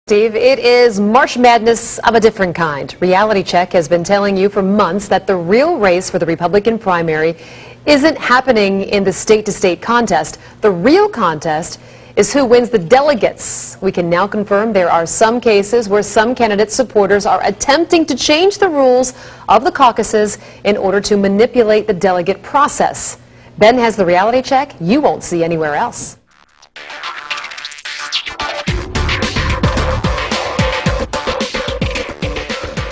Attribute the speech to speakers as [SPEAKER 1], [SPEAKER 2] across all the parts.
[SPEAKER 1] Steve, it is March Madness of a different kind. Reality Check has been telling you for months that the real race for the Republican primary isn't happening in the state-to-state contest. The real contest is who wins the delegates. We can now confirm there are some cases where some candidate supporters are attempting to change the rules of the caucuses in order to manipulate the delegate process. Ben has the Reality Check you won't see anywhere else.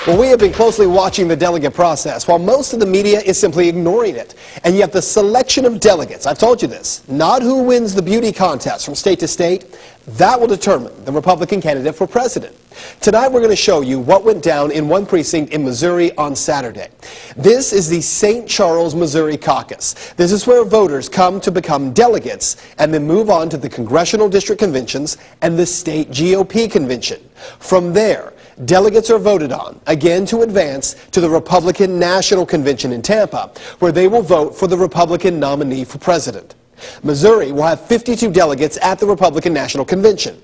[SPEAKER 2] Well, we have been closely watching the delegate process, while most of the media is simply ignoring it. And yet the selection of delegates, I've told you this, not who wins the beauty contest from state to state, that will determine the Republican candidate for president. Tonight we're going to show you what went down in one precinct in Missouri on Saturday. This is the St. Charles, Missouri caucus. This is where voters come to become delegates and then move on to the congressional district conventions and the state GOP convention. From there, delegates are voted on, again to advance to the Republican National Convention in Tampa, where they will vote for the Republican nominee for president. Missouri will have 52 delegates at the Republican National Convention.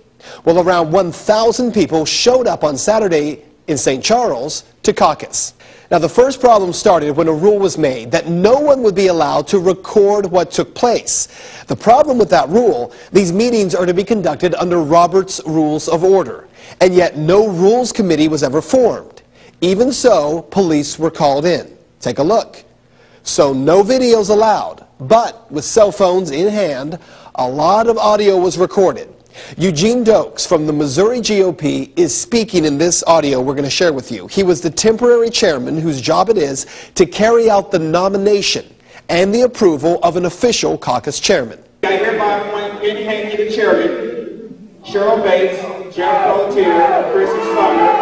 [SPEAKER 2] Well, around 1,000 people showed up on Saturday in St. Charles to caucus. Now, the first problem started when a rule was made that no one would be allowed to record what took place. The problem with that rule, these meetings are to be conducted under Robert's Rules of Order, and yet no rules committee was ever formed. Even so, police were called in. Take a look. So no videos allowed, but with cell phones in hand, a lot of audio was recorded. Eugene Dokes from the Missouri GOP is speaking in this audio we're going to share with you. He was the temporary chairman whose job it is to carry out the nomination and the approval of an official caucus chairman.
[SPEAKER 3] I hereby appoint independent the chairman, Cheryl Bates, Jeff Voluntary, Chris Sumner.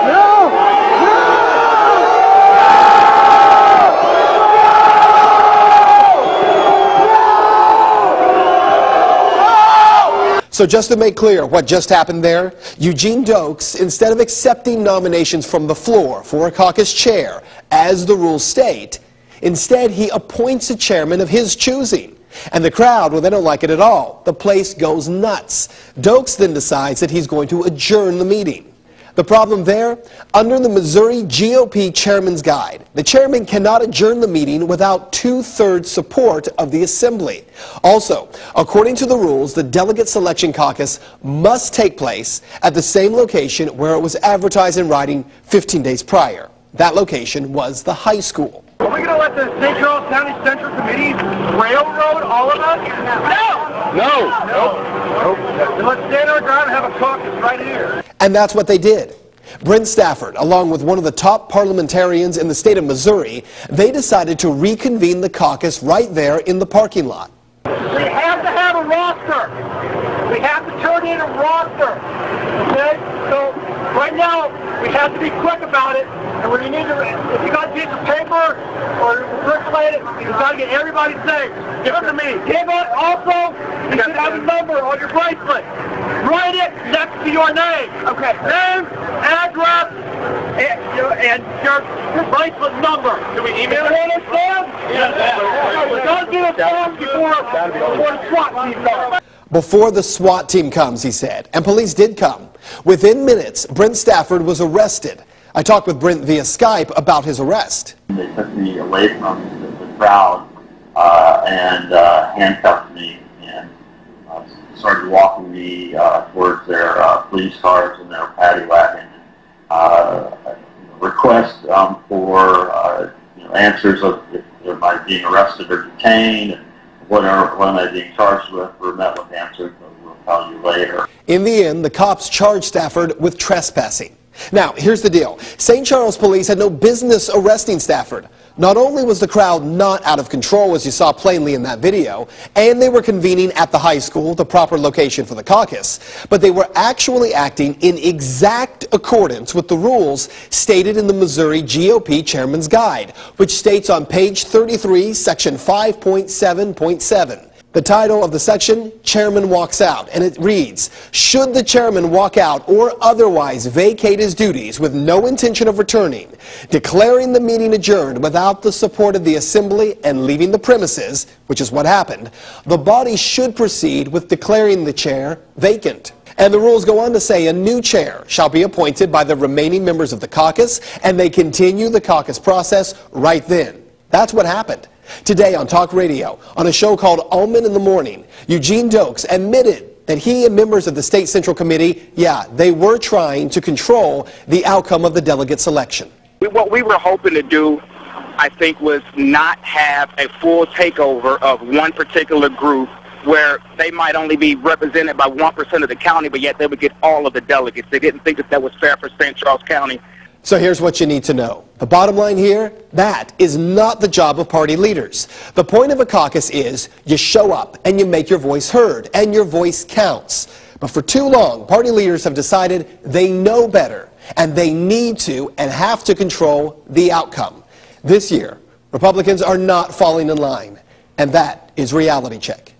[SPEAKER 2] So just to make clear what just happened there, Eugene Dokes, instead of accepting nominations from the floor for a caucus chair, as the rules state, instead he appoints a chairman of his choosing. And the crowd, well, they don't like it at all. The place goes nuts. Dokes then decides that he's going to adjourn the meeting. The problem there? Under the Missouri GOP Chairman's Guide, the chairman cannot adjourn the meeting without two-thirds support of the assembly. Also, according to the rules, the delegate selection caucus must take place at the same location where it was advertised in writing 15 days prior. That location was the high school.
[SPEAKER 4] Are we going to let the St. Charles County Central Committee railroad all of us? No! Nope. Then let's stand our ground and have a caucus right here.
[SPEAKER 2] And that's what they did. Brent Stafford, along with one of the top parliamentarians in the state of Missouri, they decided to reconvene the caucus right there in the parking lot.
[SPEAKER 4] We have to have a roster. We have to turn in a roster. Okay? So right now, we have to be quick about it. And when you need to, if you got a piece of paper or percolate it, you got to get everybody's name. Give it to me. Give it. Also, you should have a number on your bracelet. Write it next to your name. Okay. Name, address, and your bracelet number. Do we email it? You understand? Yeah. We're going to do a form before the SWAT team comes.
[SPEAKER 2] Before the SWAT team comes, he said, and police did come. Within minutes, Brent Stafford was arrested. I talked with Brent via Skype about his arrest.
[SPEAKER 5] They took me away from the crowd and handcuffed me and started walking me towards their police cars and their paddy wagon. Request for answers of if am I being arrested or detained, and what am I being charged with. We're met with answers, but we'll tell you later.
[SPEAKER 2] In the end, the cops charged Stafford with trespassing. Now, here's the deal. St. Charles police had no business arresting Stafford. Not only was the crowd not out of control, as you saw plainly in that video, and they were convening at the high school, the proper location for the caucus, but they were actually acting in exact accordance with the rules stated in the Missouri GOP Chairman's Guide, which states on page 33, section 5.7.7. The title of the section, Chairman Walks Out, and it reads, should the chairman walk out or otherwise vacate his duties with no intention of returning, declaring the meeting adjourned without the support of the assembly and leaving the premises, which is what happened, the body should proceed with declaring the chair vacant. And the rules go on to say a new chair shall be appointed by the remaining members of the caucus, and they continue the caucus process right then. That's what happened. Today on Talk Radio, on a show called Allman in the Morning, Eugene Dokes admitted that he and members of the State Central Committee, they were trying to control the outcome of the delegate selection.
[SPEAKER 6] What we were hoping to do, I think, was not have a full takeover of one particular group where they might only be represented by 1% of the county, but yet they would get all of the delegates. They didn't think that that was fair for St. Charles County.
[SPEAKER 2] So here's what you need to know. The bottom line here, that is not the job of party leaders. The point of a caucus is you show up and you make your voice heard, and your voice counts. But for too long, party leaders have decided they know better, and they need to and have to control the outcome. This year, Republicans are not falling in line, and that is Reality Check.